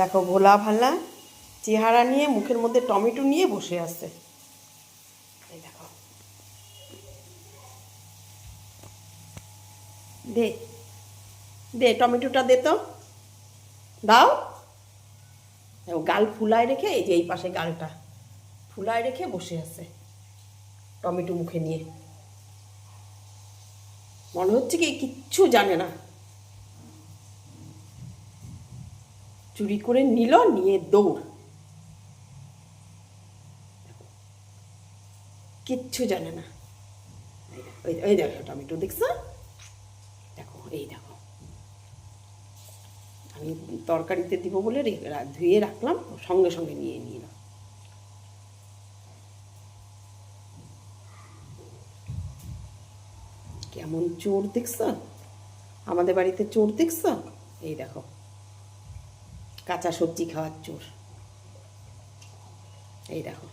দেখো ভোলা ভালা চেহারা নিয়ে মুখের মধ্যে টমেটো নিয়ে বসে আছে। এই দেখো, দে দে টমেটোটা দে তো, দাও। গাল ফুলায় রেখে, এই যে এই পাশে গালটা ফুলায় রেখে বসে আছে টমেটো মুখে নিয়ে। মনে হচ্ছে কি কিচ্ছু জানে না। চুরি করে নিল, নিয়ে দৌড়। কিচ্ছু জানে না। এই দেখো টমেটো দেখছো, দেখো এই দেখো। আমি তরকারিতে দিব বলে ধুয়ে রাখলাম, সঙ্গে সঙ্গে নিয়ে নিলাম। কেমন চোর দেখছো, আমাদের বাড়িতে চোর দেখছো? এই দেখো, কাঁচা সবজি খাওয়ার চোর। এই দেখো।